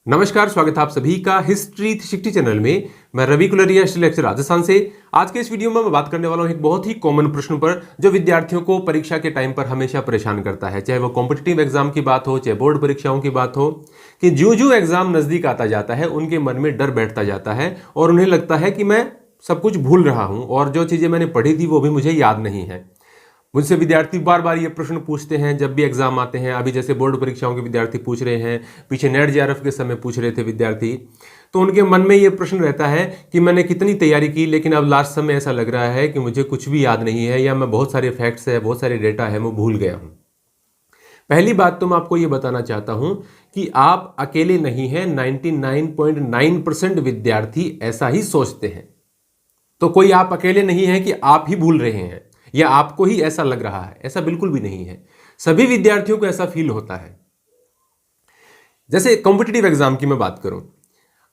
नमस्कार, स्वागत है आप सभी का हिस्ट्री 360 चैनल में। मैं रवि कुलरिया, हिस्ट्री लेक्चर राजस्थान से। आज के इस वीडियो में मैं बात करने वाला हूं एक बहुत ही कॉमन प्रश्न पर जो विद्यार्थियों को परीक्षा के टाइम पर हमेशा परेशान करता है, चाहे वो कॉम्पिटिटिव एग्जाम की बात हो, चाहे बोर्ड परीक्षाओं की बात हो, कि जो एग्जाम नजदीक आता जाता है उनके मन में डर बैठता जाता है और उन्हें लगता है कि मैं सब कुछ भूल रहा हूं और जो चीजें मैंने पढ़ी थी वो भी मुझे याद नहीं है। मुझसे विद्यार्थी बार बार ये प्रश्न पूछते हैं जब भी एग्जाम आते हैं। अभी जैसे बोर्ड परीक्षाओं के विद्यार्थी पूछ रहे हैं, पीछे नेट जेआरएफ के समय पूछ रहे थे विद्यार्थी, तो उनके मन में ये प्रश्न रहता है कि मैंने कितनी तैयारी की लेकिन अब लास्ट समय ऐसा लग रहा है कि मुझे कुछ भी याद नहीं है या मैं बहुत सारे फैक्ट्स है, बहुत सारे डेटा है, मैं भूल गया हूं। पहली बात तो मैं आपको ये बताना चाहता हूं कि आप अकेले नहीं हैं। 99.9% विद्यार्थी ऐसा ही सोचते हैं। तो कोई आप अकेले नहीं है कि आप ही भूल रहे हैं या आपको ही ऐसा लग रहा है, ऐसा बिल्कुल भी नहीं है। सभी विद्यार्थियों को ऐसा फील होता है। जैसे कॉम्पिटिटिव एग्जाम की मैं बात करूं,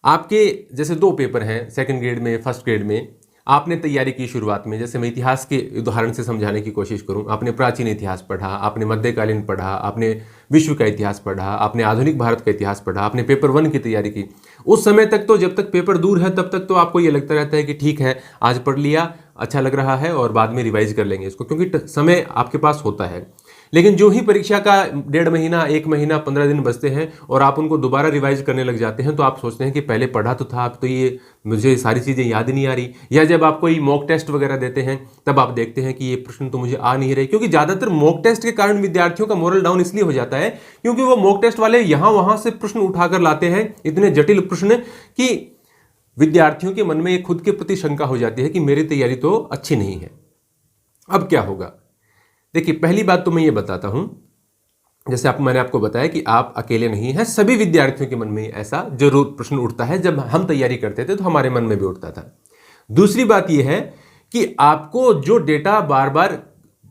आपके जैसे 2 पेपर हैं, सेकंड ग्रेड में, फर्स्ट ग्रेड में। आपने तैयारी की शुरुआत में, जैसे मैं इतिहास के उदाहरण से समझाने की कोशिश करूं। आपने प्राचीन इतिहास पढ़ा, आपने मध्यकालीन पढ़ा, आपने विश्व का इतिहास पढ़ा, आपने आधुनिक भारत का इतिहास पढ़ा, आपने पेपर 1 की तैयारी की। उस समय तक तो, जब तक पेपर दूर है तब तक तो आपको ये लगता रहता है कि ठीक है, आज पढ़ लिया, अच्छा लग रहा है और बाद में रिवाइज कर लेंगे इसको, क्योंकि समय आपके पास होता है। लेकिन जो ही परीक्षा का 1.5 महीना, 1 महीना, 15 दिन बचते हैं और आप उनको दोबारा रिवाइज करने लग जाते हैं तो आप सोचते हैं कि पहले पढ़ा तो था, अब तो ये मुझे सारी चीज़ें याद नहीं आ रही। या जब आप कोई मॉक टेस्ट वगैरह देते हैं तब आप देखते हैं कि ये प्रश्न तो मुझे आ नहीं रहे, क्योंकि ज़्यादातर मॉक टेस्ट के कारण विद्यार्थियों का मोरल डाउन इसलिए हो जाता है क्योंकि वो मॉक टेस्ट वाले यहाँ वहाँ से प्रश्न उठाकर लाते हैं, इतने जटिल प्रश्न, कि विद्यार्थियों के मन में खुद के प्रति शंका हो जाती है कि मेरी तैयारी तो अच्छी नहीं है। अब क्या होगा? देखिए, पहली बात तो मैं ये बताता हूं, जैसे मैंने आपको बताया कि आप अकेले नहीं हैं। सभी विद्यार्थियों के मन में ऐसा जरूर प्रश्न उठता है। जब हम तैयारी करते थे तो हमारे मन में भी उठता था। दूसरी बात यह है कि आपको जो डेटा बार बार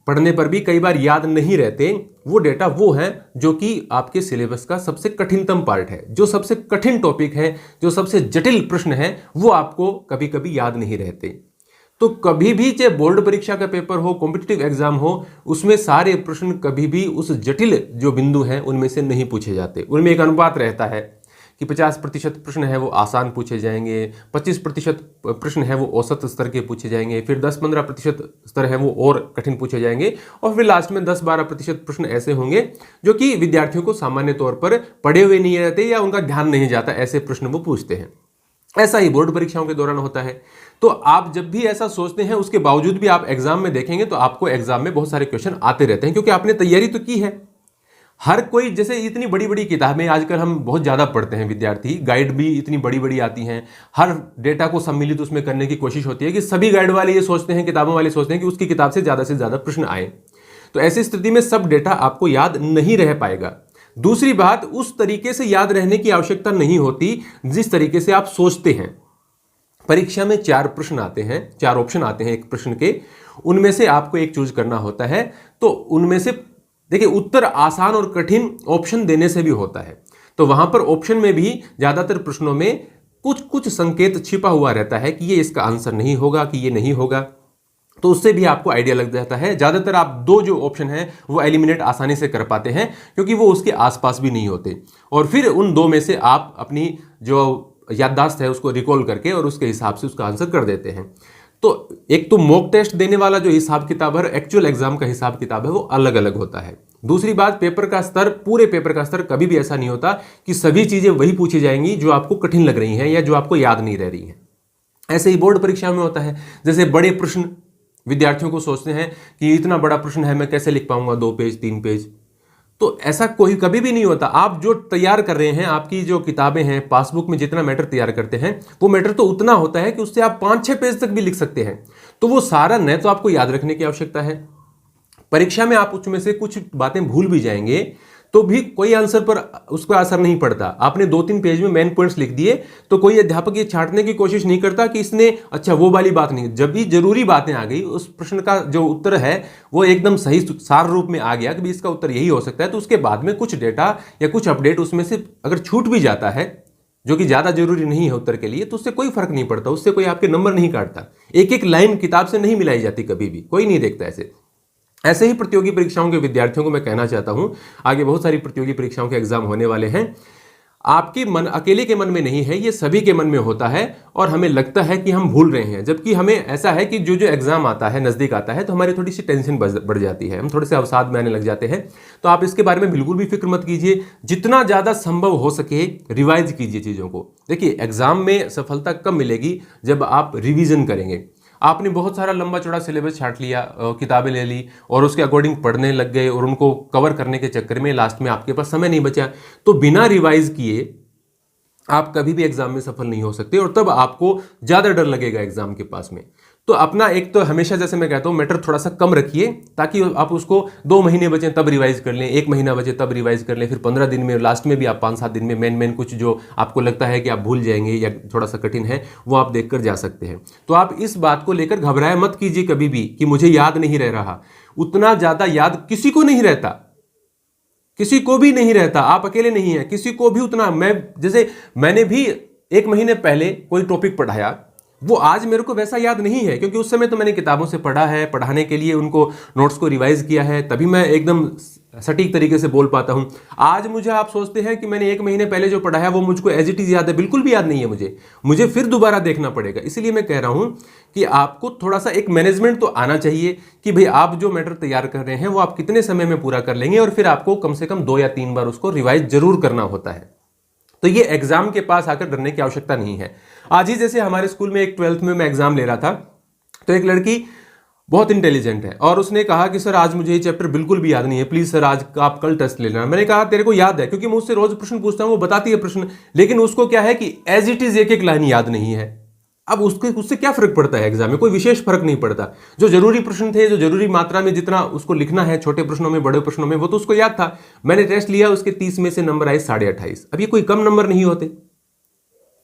पढ़ने पर भी कई बार याद नहीं रहते, वो डेटा वो है जो कि आपके सिलेबस का सबसे कठिनतम पार्ट है, जो सबसे कठिन टॉपिक है, जो सबसे जटिल प्रश्न है, वो आपको कभी कभी याद नहीं रहते। तो कभी भी, चाहे बोर्ड परीक्षा का पेपर हो, कॉम्पिटिटिव एग्जाम हो, उसमें सारे प्रश्न कभी भी उस जटिल जो बिंदु हैं उनमें से नहीं पूछे जाते। उनमें एक अनुपात रहता है कि 50% प्रश्न है वो आसान पूछे जाएंगे, 25% प्रश्न है वो औसत स्तर के पूछे जाएंगे, फिर 10-15% स्तर है वो और कठिन पूछे जाएंगे, और फिर लास्ट में 10-12% प्रश्न ऐसे होंगे जो कि विद्यार्थियों को सामान्य तौर पर पढ़े हुए नहीं रहते या उनका ध्यान नहीं जाता, ऐसे प्रश्न वो पूछते हैं। ऐसा ही बोर्ड परीक्षाओं के दौरान होता है। तो आप जब भी ऐसा सोचते हैं, उसके बावजूद भी आप एग्जाम में देखेंगे तो आपको एग्जाम में बहुत सारे क्वेश्चन आते रहते हैं, क्योंकि आपने तैयारी तो की है। हर कोई, जैसे इतनी बड़ी बड़ी किताबें आजकल हम बहुत ज्यादा पढ़ते हैं विद्यार्थी, गाइड भी इतनी बड़ी बड़ी आती हैं, हर डेटा को सम्मिलित उसमें करने की कोशिश होती है कि सभी गाइड वाले ये सोचते हैं, किताबों वाले सोचते हैं कि उसकी किताब से ज्यादा प्रश्न आए। तो ऐसी स्थिति में सब डेटा आपको याद नहीं रह पाएगा। दूसरी बात, उस तरीके से याद रहने की आवश्यकता नहीं होती जिस तरीके से आप सोचते हैं। परीक्षा में 4 प्रश्न आते हैं, 4 ऑप्शन आते हैं एक प्रश्न के, उनमें से आपको एक चूज करना होता है। तो उनमें से देखिए, उत्तर आसान और कठिन ऑप्शन देने से भी होता है। तो वहां पर ऑप्शन में भी ज्यादातर प्रश्नों में कुछ संकेत छिपा हुआ रहता है कि ये इसका आंसर नहीं होगा, कि ये नहीं होगा। तो उससे भी आपको आइडिया लग जाता है। ज्यादातर आप 2 जो ऑप्शन हैं वो एलिमिनेट आसानी से कर पाते हैं, क्योंकि वो उसके आसपास भी नहीं होते। और फिर उन 2 में से आप अपनी जो याददाश्त है उसको रिकॉल करके और उसके हिसाब से उसका आंसर कर देते हैं। तो एक तो मॉक टेस्ट देने वाला जो हिसाब किताब है, एक्चुअल एग्जाम का हिसाब किताब है, वो अलग अलग होता है। दूसरी बात, पेपर का स्तर, पूरे पेपर का स्तर कभी भी ऐसा नहीं होता कि सभी चीजें वही पूछी जाएंगी जो आपको कठिन लग रही हैं या जो आपको याद नहीं रह रही हैं। ऐसे ही बोर्ड परीक्षा में होता है। जैसे बड़े प्रश्न, विद्यार्थियों को सोचते हैं कि इतना बड़ा प्रश्न है, मैं कैसे लिख पाऊंगा 2 पेज 3 पेज। तो ऐसा कोई कभी भी नहीं होता। आप जो तैयार कर रहे हैं, आपकी जो किताबें हैं, पासबुक में जितना मैटर तैयार करते हैं, वो मैटर तो उतना होता है कि उससे आप 5-6 पेज तक भी लिख सकते हैं। तो वो सारा न तो आपको याद रखने की आवश्यकता है, परीक्षा में आप उसमें से कुछ बातें भूल भी जाएंगे तो भी कोई आंसर पर उसका असर नहीं पड़ता। आपने 2-3 पेज में मेन पॉइंट्स लिख दिए तो कोई अध्यापक ये छांटने की कोशिश नहीं करता कि इसने अच्छा वो वाली बात नहीं। जब भी जरूरी बातें आ गई, उस प्रश्न का जो उत्तर है वो एकदम सही सार रूप में आ गया कि इसका उत्तर यही हो सकता है, तो उसके बाद में कुछ डेटा या कुछ अपडेट उसमें से अगर छूट भी जाता है जो कि ज्यादा जरूरी नहीं है उत्तर के लिए, तो उससे कोई फर्क नहीं पड़ता, उससे कोई आपके नंबर नहीं काटता। एक एक लाइन किताब से नहीं मिलाई जाती, कभी भी कोई नहीं देखता ऐसे ही प्रतियोगी परीक्षाओं के विद्यार्थियों को मैं कहना चाहता हूं, आगे बहुत सारी प्रतियोगी परीक्षाओं के एग्जाम होने वाले हैं। आपके मन अकेले के मन में नहीं है, ये सभी के मन में होता है और हमें लगता है कि हम भूल रहे हैं, जबकि हमें ऐसा है कि जो जो एग्जाम आता है, नज़दीक आता है, तो हमारी थोड़ी सी टेंशन बढ़ जाती है, हम थोड़े से अवसाद में आने लग जाते हैं। तो आप इसके बारे में बिल्कुल भी फिक्र मत कीजिए, जितना ज़्यादा संभव हो सके रिवाइज कीजिए चीज़ों को। देखिए, एग्जाम में सफलता कब मिलेगी? जब आप रिविज़न करेंगे। आपने बहुत सारा लंबा चौड़ा सिलेबस छांट लिया, किताबें ले ली और उसके अकॉर्डिंग पढ़ने लग गए और उनको कवर करने के चक्कर में लास्ट में आपके पास समय नहीं बचा, तो बिना रिवाइज किए आप कभी भी एग्जाम में सफल नहीं हो सकते और तब आपको ज़्यादा डर लगेगा एग्जाम के पास में। तो अपना एक तो हमेशा, जैसे मैं कहता हूँ, मैटर थोड़ा सा कम रखिए ताकि आप उसको 2 महीने बचे तब रिवाइज कर लें, 1 महीना बचे तब रिवाइज कर लें, फिर 15 दिन में, लास्ट में भी आप 5-7 दिन में मेन कुछ जो आपको लगता है कि आप भूल जाएंगे या थोड़ा सा कठिन है, वो आप देखकर जा सकते हैं। तो आप इस बात को लेकर घबराए मत कीजिए कभी भी कि मुझे याद नहीं रह रहा। उतना ज़्यादा याद किसी को नहीं रहता, किसी को भी नहीं रहता, आप अकेले नहीं हैं, किसी को भी उतना। मैंने भी 1 महीने पहले कोई टॉपिक पढ़ाया, वो आज मेरे को वैसा याद नहीं है, क्योंकि उस समय तो मैंने किताबों से पढ़ा है, पढ़ाने के लिए उनको नोट्स को रिवाइज किया है, तभी मैं एकदम सटीक तरीके से बोल पाता हूं। आज मुझे आप सोचते हैं कि मैंने 1 महीने पहले जो पढ़ाया वो मुझको एज इट इज याद है, बिल्कुल भी याद नहीं है, मुझे फिर दोबारा देखना पड़ेगा। इसलिए मैं कह रहा हूं कि आपको थोड़ा सा एक मैनेजमेंट तो आना चाहिए कि भाई आप जो मैटर तैयार कर रहे हैं वो आप कितने समय में पूरा कर लेंगे, और फिर आपको कम से कम 2 या 3 बार उसको रिवाइज जरूर करना होता है। तो ये एग्जाम के पास आकर डरने की आवश्यकता नहीं है। आज ही जैसे हमारे स्कूल में एक 12th में मैं एग्जाम ले रहा था, तो एक लड़की बहुत इंटेलिजेंट है और उसने कहा कि सर आज मुझे ये चैप्टर बिल्कुल भी याद नहीं है, प्लीज सर आज आप कल टेस्ट ले लेना। मैंने कहा तेरे को याद है, क्योंकि मैं उससे रोज प्रश्न पूछता हूं, वो बताती है प्रश्न, लेकिन उसको क्या है कि एज इट इज एक लाइन याद नहीं है। अब उससे क्या फर्क पड़ता है एग्जाम में? कोई विशेष फर्क नहीं पड़ता। जो जरूरी प्रश्न थे, जो जरूरी मात्रा में जितना उसको लिखना है, छोटे प्रश्नों में, बड़े प्रश्नों में, वो तो उसको याद था। मैंने टेस्ट लिया, उसके 30 में से नंबर आए 28.5। अब ये कोई कम नंबर नहीं होते,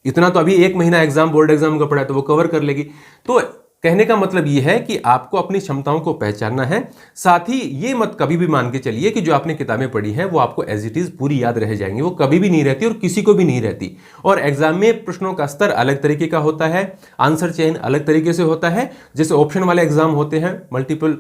इतना तो अभी 1 महीना एग्जाम, बोर्ड एग्जाम का पढ़ा है, तो वो कवर कर लेगी। तो कहने का मतलब ये है कि आपको अपनी क्षमताओं को पहचानना है। साथ ही ये मत कभी भी मान के चलिए कि जो आपने किताबें पढ़ी हैं वो आपको एज इट इज पूरी याद रह जाएंगी, वो कभी भी नहीं रहती और किसी को भी नहीं रहती। और एग्जाम में प्रश्नों का स्तर अलग तरीके का होता है, आंसर चेन अलग तरीके से होता है। जैसे ऑप्शन वाले एग्जाम होते हैं, मल्टीपल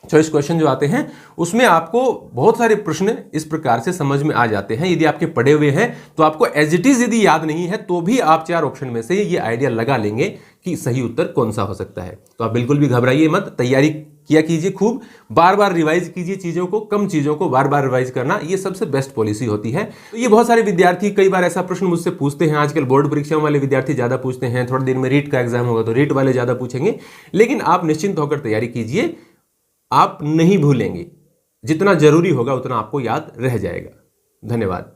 चॉइस क्वेश्चन जो आते हैं, उसमें आपको बहुत सारे प्रश्न इस प्रकार से समझ में आ जाते हैं। यदि आपके पढ़े हुए हैं तो आपको एज इट इज यदि याद नहीं है तो भी आप 4 ऑप्शन में से ये आइडिया लगा लेंगे कि सही उत्तर कौन सा हो सकता है। तो आप बिल्कुल भी घबराइए मत, तैयारी किया कीजिए खूब, बार बार रिवाइज कीजिए चीज़ों को, कम चीज़ों को बार बार रिवाइज करना, ये सबसे बेस्ट पॉलिसी होती है। तो ये बहुत सारे विद्यार्थी कई बार ऐसा प्रश्न मुझसे पूछते हैं, आजकल बोर्ड परीक्षाओं वाले विद्यार्थी ज़्यादा पूछते हैं, थोड़ी देर में रीट का एग्जाम होगा तो रीट वाले ज़्यादा पूछेंगे। लेकिन आप निश्चिंत होकर तैयारी कीजिए, आप नहीं भूलेंगे, जितना जरूरी होगा उतना आपको याद रह जाएगा। धन्यवाद।